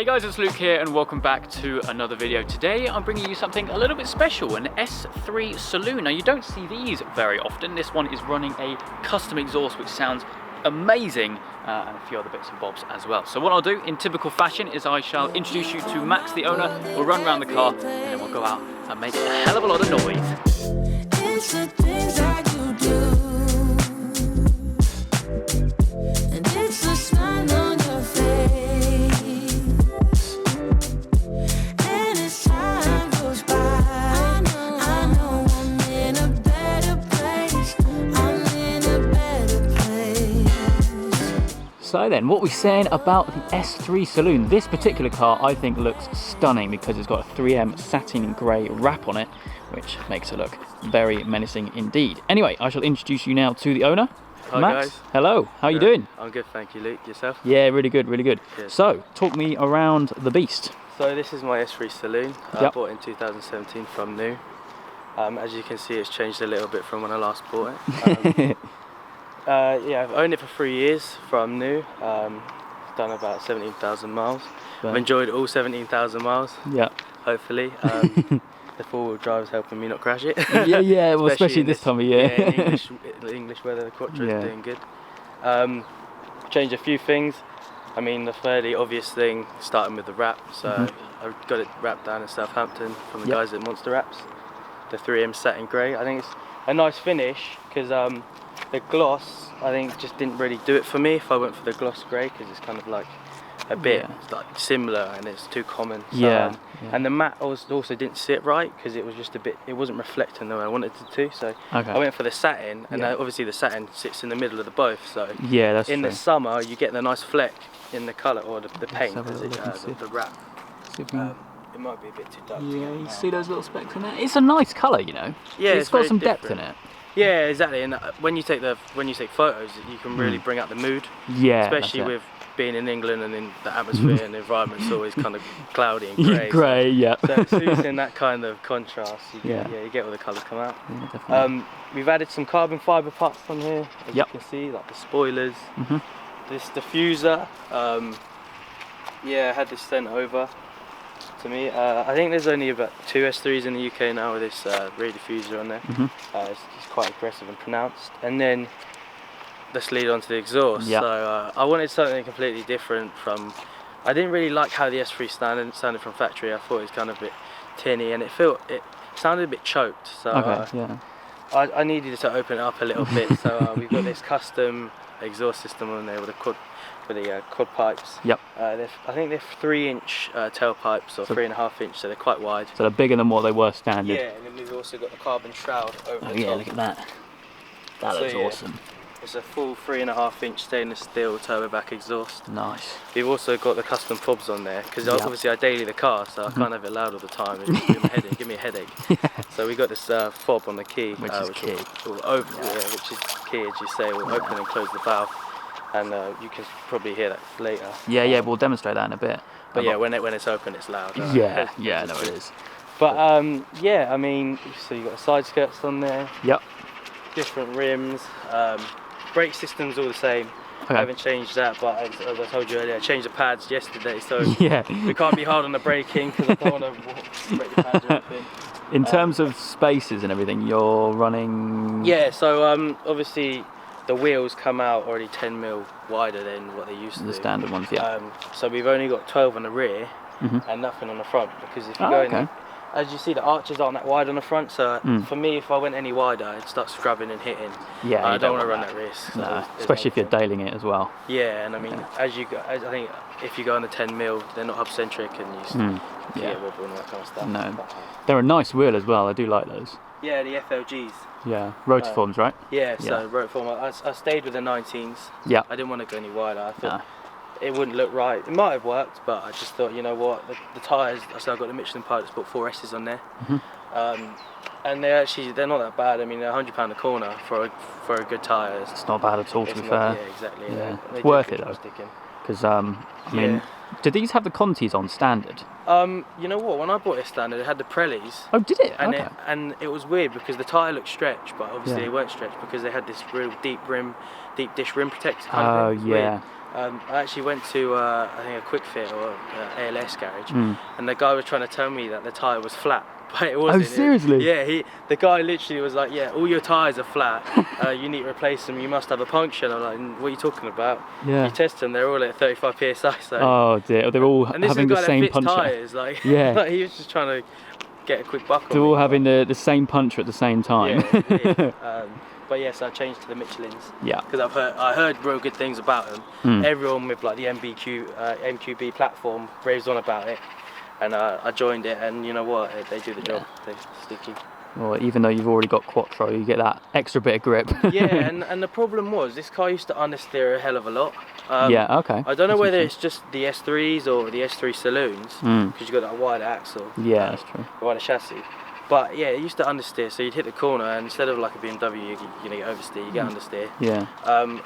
Hey guys, it's Luke here and welcome back to another video. Today I'm bringing you something a little bit special, an S3 Saloon. Now you don't see these very often. This one is running a custom exhaust which sounds amazing and a few other bits and bobs as well. So what I'll do in typical fashion is I shall introduce you to Max, the owner. We'll run around the car and then we'll go out and make a hell of a lot of noise. It's the things that you do, and it's the smile on your face, and as time goes by, I know I'm in a better place, I'm in a better place. So then, what we're saying about the S3 Saloon. This particular car I think looks stunning because it's got a 3M satin grey wrap on it, which makes it look very menacing indeed. Anyway, I shall introduce you now to the owner. Hi Max. guys. Hello, how are you doing? I'm good, thank you, Luke. Yourself? Yeah, really good, really good. Good. So, talk me around the beast. So this is my S3 Saloon. I Yep. bought it in 2017 from new. As you can see, it's changed a little bit from when I last bought it. Yeah, I've owned it for 3 years from new. Done about 17,000 miles. I've enjoyed all 17,000 miles, Yeah. hopefully. The four-wheel drive is helping me not crash it. Yeah, well, especially in this time of year. Yeah, in English weather, the Quattro is doing good. Changed a few things. I mean, the fairly obvious thing, starting with the wrap. So I got it wrapped down in Southampton from the guys at Monster Wraps. The 3M satin grey. I think it's a nice finish because the gloss, I think, just didn't really do it for me if I went for the gloss grey, because it's kind of like a bit like similar and it's too common. So, and the matte also didn't sit right because it was just a bit, it wasn't reflecting the way I wanted it to. So I went for the satin, and obviously the satin sits in the middle of the both. So Yeah, that's in true. the summer you get the nice fleck in the colour or the paint, have a as little look and see. the wrap. See if we can- It might be a bit too dark. Yeah, you see those little specks in there? It's a nice colour, you know. Yeah, it's got very some depth different. in it. Yeah, exactly. And when you take photos, you can really bring out the mood. Yeah, Especially with being in England and in the atmosphere and the environment's always kind of cloudy and grey. Grey, yeah. So it suits in that kind of contrast. You get all the colours come out. Yeah, definitely. We've added some carbon fibre parts on here, as you can see, like the spoilers. This diffuser, I had this sent over to me. I think there's only about 2 S3s in the UK now with this rear diffuser on there. It's quite aggressive and pronounced. And then let's lead on to the exhaust. So I wanted something completely different from. I didn't really like how the S3 sounded from factory. I thought it was kind of a bit tinny and it sounded a bit choked. So I needed to open it up a little bit. So we've got this custom exhaust system on there with the quad pipes. I think they're 3-inch tailpipes or 3.5-inch, so they're quite wide. So they're bigger than what they were standard. Yeah, and then we've also got the carbon shroud over the top. Yeah, look at that. That looks awesome. It's a full 3.5-inch stainless steel turbo back exhaust. Nice. We've also got the custom fobs on there because obviously I daily the car, so I can't have it loud all the time. It'll give me a headache. So we got this fob on the key, Which is key. Will open, which is key, as you say. Will open and close the valve, and you can probably hear that later. Yeah, we'll demonstrate that in a bit. But yeah, when it's open, it's loud. Yeah, no, it is. But I mean, so you got the side skirts on there. Yep. Different rims. Brake system's all the same. I haven't changed that, but as I told you earlier, I changed the pads yesterday, so we can't be hard on the braking because I don't want to break the pads or anything. In terms of spaces and everything, you're running. Yeah, so obviously the wheels come out already 10mm wider than what they used to. The standard ones, so we've only got 12 on the rear and nothing on the front, because if you go in, as you see, the arches aren't that wide on the front, so for me, if I went any wider, I'd start scrubbing and hitting. Yeah, I don't want to run that risk. No, So especially if you're dailing it as well. Yeah, and I mean, I think if you go on the 10mm, they're not hub centric, and you get wobble and all that kind of stuff. No, they're a nice wheel as well. I do like those. Yeah, the FLGs. Yeah, rotiforms, right? Yeah, so rotiform. I stayed with the 19s. Yeah. I didn't want to go any wider. I thought it wouldn't look right. It might have worked, but I just thought, you know what, the tyres. So I got the Michelin Pilots, put 4S's on there, and they're not that bad. I mean, they're £100 a corner for a good tyre. It's not bad at all, to be fair. Yeah, exactly. Yeah. It's worth it though, because I mean, Did these have the Contis on standard? You know what? When I bought it standard, it had the Pirellis. Oh, did it? And Okay. it was weird because the tyre looked stretched, but obviously Yeah. they weren't stretched because they had this real deep dish rim protector kind Oh, of thing. It was weird. yeah. I actually went to I think a quick fit or ALS garage, Mm. and the guy was trying to tell me that the tyre was flat, but it wasn't. seriously? Yeah, the guy literally was like, yeah, all your tyres are flat. You need to replace them. You must have a puncture. And I'm like, what are you talking about? Yeah. You test them, they're all at 35 psi. So. Oh dear, they're all And this having is a the guy same that fits puncher. tyres, like, Yeah. like he was just trying to get a quick buck on They're me, all but- having the same puncher at the same time. Yeah, it's weird. But yes, I changed to the Michelins. Yeah. Because I heard real good things about them. Mm. Everyone with like the MQB platform raves on about it, and I joined it, and you know what? They do the job. They're sticky. Well, even though you've already got Quattro, you get that extra bit of grip. Yeah, and the problem was this car used to understeer a hell of a lot. Yeah, okay. I don't know That's whether interesting. it's just the S3s or the S3 Saloons, Mm. because you've got that wider axle. Yeah, that's true. Wider chassis. But yeah, it used to understeer, so you'd hit the corner, and instead of like a BMW, you get oversteer, you get understeer. Yeah.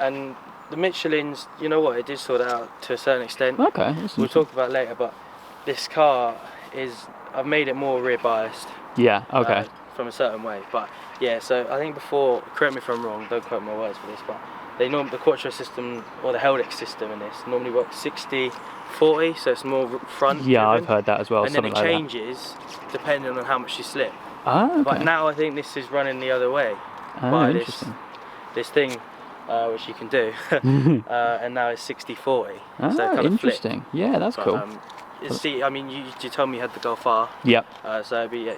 And the Michelins, you know what, it did sort it out to a certain extent. Okay. That's We'll interesting. talk about it later, but this car I've made it more rear biased. Yeah. Okay. From a certain way, but yeah, so I think before, correct me if I'm wrong, don't quote my words for this, but the Quattro system or the Heldex system in this normally works 60-40, so it's more front Yeah, driven, I've heard that as well. and then it something like changes depending on how much you slip. that. Ah, okay. But now I think this is running the other way Ah, by interesting. this thing, which you can do, and now it's 60-40. Ah, so it kind of interesting. Yeah, that's But, cool. see, I mean, you told me you had the Golf R, Yep, so it'd be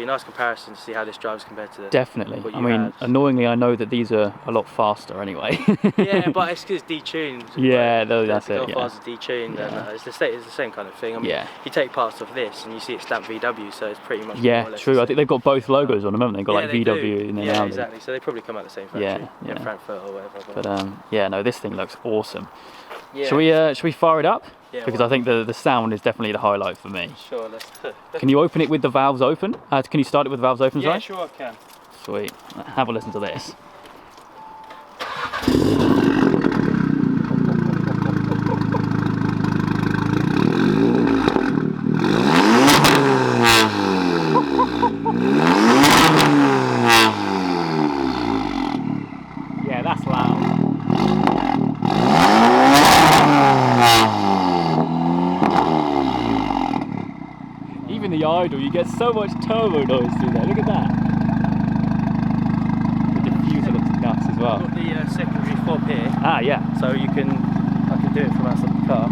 a nice comparison to see how this drives compared to the. definitely. what I you mean, had. annoyingly, I know that these are a lot faster anyway. Yeah, but it's because it's detuned. Yeah, Like, though, that's the it, Golf yeah. R's are detuned, and Yeah. it's the same kind of thing. I mean, Yeah. you take parts of this and you see it stamped VW, so it's pretty much. more Yeah, or less true. the I think same. they've got both logos on them, haven't they? They've got Yeah, like they VW do. and then yeah, Audi. exactly. So they probably come out the same factory. Yeah, yeah. Frankfurt or whatever. But yeah, no, this thing looks awesome. yeah. Should we fire it up? Yeah, Because well- I think the sound is definitely the highlight for me. Sure, let's. Can you open it with the valves open? Can you start it with the valves open? Yeah, sorry? sure I can. Sweet. Have a listen to this. Yeah, that's loud. Even the idle, you get so much turbo noise through there. Look at that. The diffuser looks nuts as well. Got the secondary fob here, Ah, yeah. so I can do it from outside the car.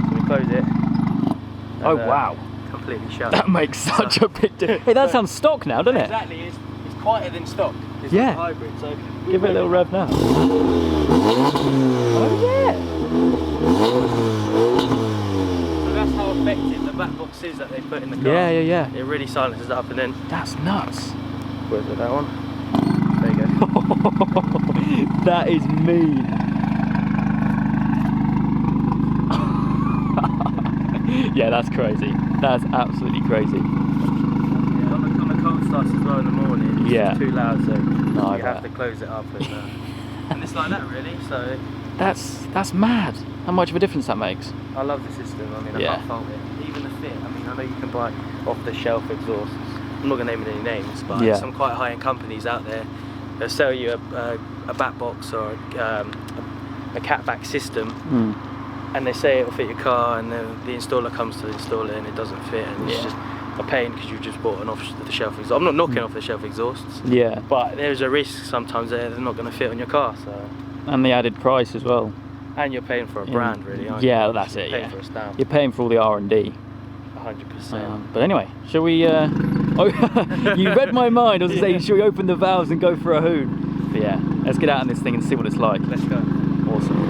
So we close it. and, Oh, wow. Completely shut. That makes such a big difference. Hey, that sounds stock now, doesn't it? Exactly, it's quieter than stock. It's Yeah. like a hybrid, so Give it a little rev now. Oh, yeah. So that's how effective the back box is that they put in the car. Yeah, yeah, yeah. It really silences it up, and then That's nuts. where's that one? There you go. That is mean. Yeah, that's crazy. That's absolutely crazy. Yeah, on the cold starts as well in the morning. It's Yeah. too loud, so No, I you have bet. to close it up, and it's like that really. So That's mad. How much of a difference that makes. I love the system. I mean, I Yeah. can't fault it. Even the fit. I mean, I know you can buy off-the-shelf exhausts. I'm not gonna name any names, but Yeah. some quite high-end companies out there, they'll sell you a back box or a catback system, Mm. and they say it'll fit your car, and then the installer comes to install it and it doesn't fit, and it's Yeah. just a pain because you've just bought an off-the-shelf exhaust. I'm not knocking off-the-shelf exhausts, Yeah, but there's a risk sometimes they're not going to fit on your car. So, and the added price as well. and you're paying for a Yeah. brand, really, aren't you? Yeah, that's You're it, paying yeah. for a stamp, You're paying for all the R&D. 100%. But anyway, shall we? Oh, you read my mind. I was saying, shall we open the valves and go for a hoon? But yeah, let's get out on this thing and see what it's like. Let's go. Awesome.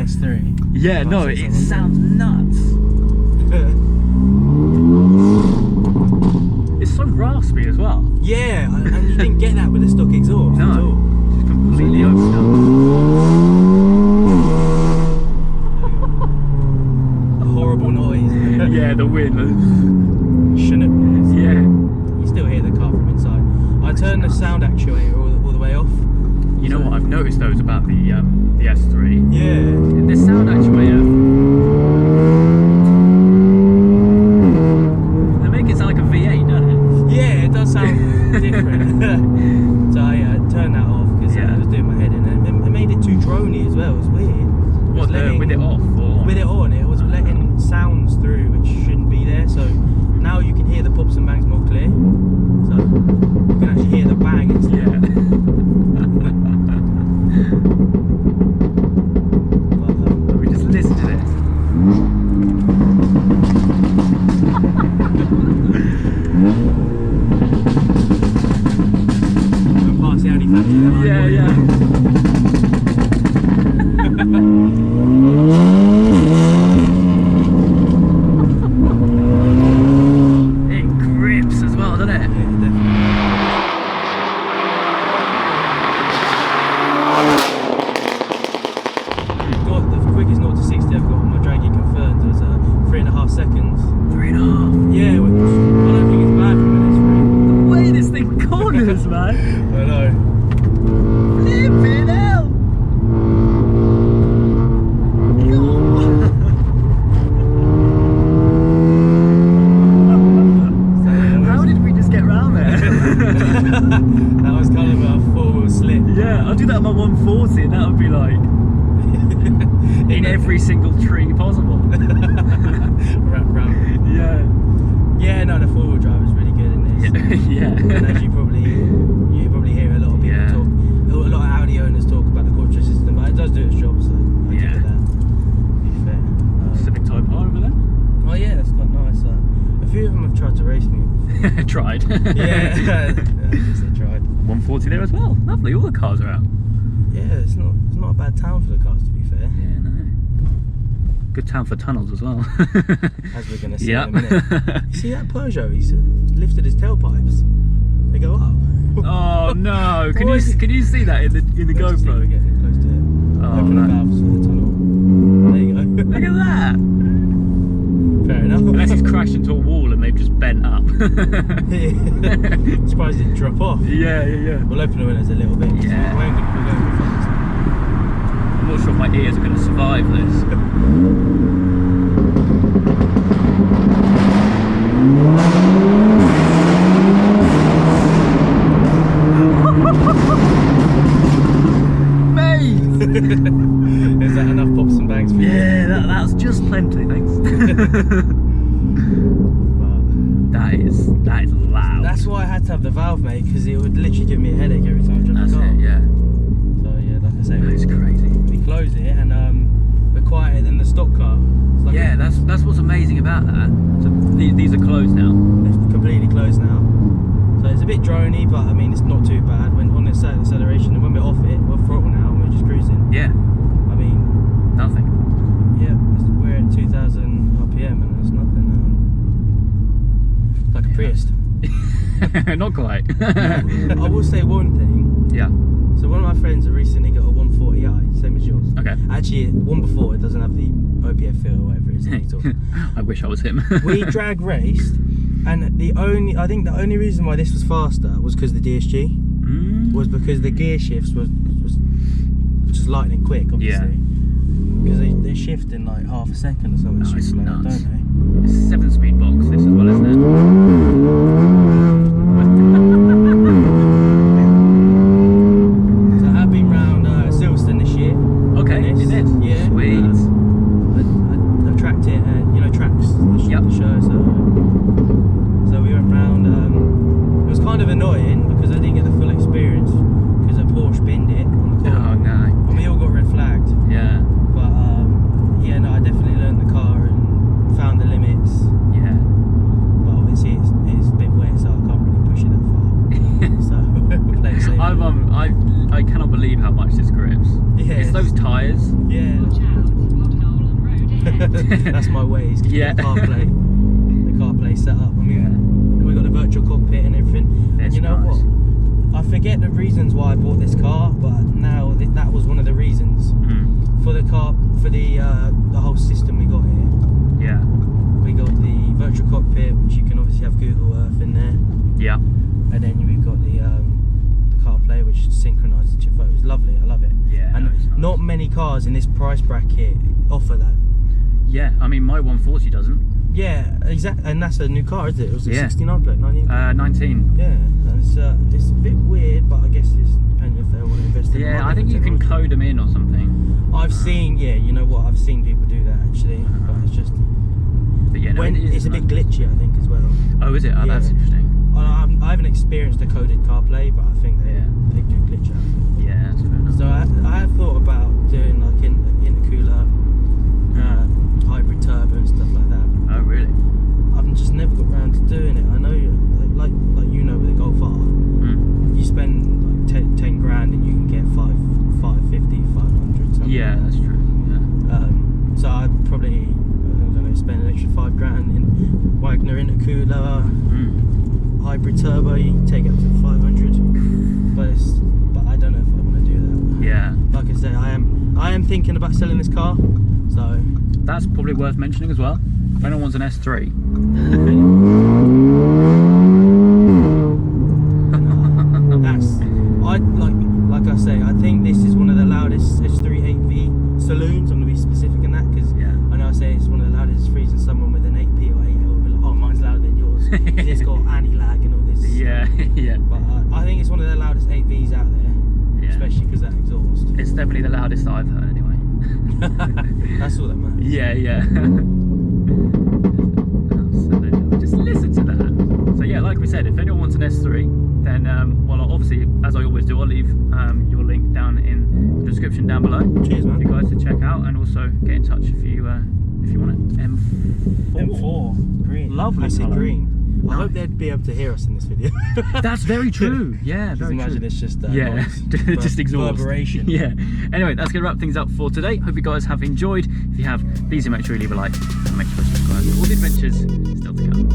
S3. Yeah, no, it sounds nuts. It's so raspy as well. Yeah, and you didn't get that with the stock exhaust at all. Just completely opened A horrible noise. up. Yeah, the wind. Shouldn't be. Yeah. You still hear the car from inside. I turned the sound actuator all the way off. You know what I've noticed though is about the S3. Yeah. The sound actuator. They make it sound like a V8, don't it? Yeah, it does sound different. So yeah, I turned that off because Yeah. it was doing my head in. And it made it too drony as well. It was weird. What, with it off? Or? With it on, it was letting sounds through which shouldn't be there. So now you can hear the pops and bangs more clear. So you can actually hear the bang instead. Yeah. We just listen to this. We're past the Audi factory now. Yeah, yeah. It grips as well, doesn't it? Yeah, definitely. Got the quickest 0 to 60 I've got on my draggy confirmed was 3.5 seconds. 3.5. Yeah, which I don't think it's bad for minutes The way this thing corners, man. I know. Flipping hell. How did we just get round there? That was kind of a four-wheel slip. Yeah, I'll do that on my 140 and that would be like in every single tree possible. Wrap round. Yeah. Yeah, no, the four-wheel drive is really good in this. Yeah. And as you probably hear a lot of people Yeah. talk, a lot of Audi owners talk about the quattro system, but it does do its job, so I give Yeah. it that. To be fair. Civic Type R over there. Oh yeah, that's quite nice. A few of them have tried to race me. Tried. Yeah, I guess they tried. 140 there as well. Lovely, all the cars are out. Yeah, it's not a bad town for the cars, to be fair. Yeah, no. Good town for tunnels as well. As we're going to see Yep. in a minute. You see that Peugeot? He's lifted his tailpipes. They go up. Oh no! Can Boys. you see that in the Let's just see if we GoPro? get it close to it. Oh, Open no. the valves for the tunnel. There you go. Look at that! Fair enough. Unless he's crashed into a wall and they've just bent up. Surprised it didn't drop off. Yeah, yeah, yeah. We'll open the windows a little bit. Yeah. We're going fast. I'm not sure if my ears are going to survive this. Is that enough pops and bangs for you? Yeah, that's just plenty, thanks. But that is loud. that's why I had to have the valve, mate, because it would literally give me a headache every time I drove That's the car. it, yeah. So yeah, like I say, That is crazy. we close it and we're quieter than the stock car. It's like Yeah, that's what's amazing about that. So these are closed now. it's completely closed now. So it's a bit drony, but I mean it's not too bad. When on this acceleration and when we're off it, we're throttle now and we're just cruising. Yeah, I mean, nothing. yeah, we're at 2,000 RPM and there's nothing. Like a Prius. Not quite. I will say one thing. Yeah. So one of my friends have recently got a 140i, same as yours. Okay. Actually, one before it doesn't have the OPF filter or whatever it is. that he talks. I wish I was him. We drag raced, and I think the only reason why this was faster was because the DSG was because the gear shifts was just lightning quick, obviously. Because they shift in like half a second or something. Oh, it's stupid like that, nuts. don't they? It's a 7-speed box, this as well, isn't it? So I have been round Silverstone this year. Okay, in this? Yeah. Sweet. I tracked it at, Tracks, the Yep. show, so we went round. It was kind of annoying because I didn't get the full experience because a Porsche binned it on the corner. Oh no. And we all got red flagged. Yeah. But yeah, no, I definitely learned the car and found the limits. Yeah. But obviously it's a bit wet, so I can't really push it that far. So we'll play it safe. I cannot believe how much this grips. Yeah. It's those tyres. Yeah. Watch out. That's my ways. Yeah. The CarPlay set up. I mean, we got the virtual cockpit and everything. It's You know nice. what? I forget the reasons why I bought this car, but now that was one of the reasons. For the car, for the whole system we got here. Yeah. We got the virtual cockpit, which you can obviously have Google Earth in there. Yeah. And then we've got the CarPlay, which synchronises your photos. Lovely, I love it. Yeah, and no, it's nice. not many cars in this price bracket offer that. Yeah, I mean my 140 doesn't. Yeah, exactly. And that's a new car, isn't it? It was a Yeah. 69 plate, 19. 19. Yeah, it's a bit weird, but I guess it's depending if they want to invest in. Yeah, I think you can code them in or something. I've seen, yeah, you know what? I've seen people do that actually, but it's just But yeah, no, when it is it's a bit nice. glitchy, I think, as well. Oh, is it? Oh, that's Yeah. interesting. I haven't experienced a coded CarPlay, but I think they do glitch out. Yeah, that's fair enough. So I have thought about doing like intercooler, hybrid turbo and stuff like that. Oh, really? I've just never got around to doing it. I know, like you know, with the Golf R, you spend like 10 grand and you can get 550, 500. Something Yeah, like that. that's true. Yeah. So I'd probably, I don't know, spend an extra 5 grand in Wagner intercooler, hybrid turbo. You can take it up to 500, but I don't know if I want to do that. Yeah. Like I said, I am thinking about selling this car, so That's probably worth mentioning as well. If anyone wants an S3. like I say, I think this is one of the loudest S3 8V saloons. I'm going to be specific in that because I know I say it's one of the loudest S3s, and someone with an 8P or 8L will be like, oh, mine's louder than yours. It's got anti-lag and all this. Yeah, yeah. But I think it's one of the loudest 8Vs out there, especially because that exhaust. It's definitely the loudest that I've heard anyway. That's all that matters. Yeah, yeah. Absolutely. Just listen to that. So yeah, like we said, if anyone wants an S3, then well, obviously, as I always do, I'll leave your link down in the description down below. Cheers, man. For you guys to check out, and also get in touch if you want it. M4 green. Lovely I said colour. green. I Nice. hope they'd be able to hear us in this video. That's very true. Yeah, Just very imagine true. it's just Yeah, noise. just exhaust. Reverberation. Yeah. Anyway, that's going to wrap things up for today. Hope you guys have enjoyed. If you have, please do make sure you leave a like and make sure to subscribe. All the adventures still to come.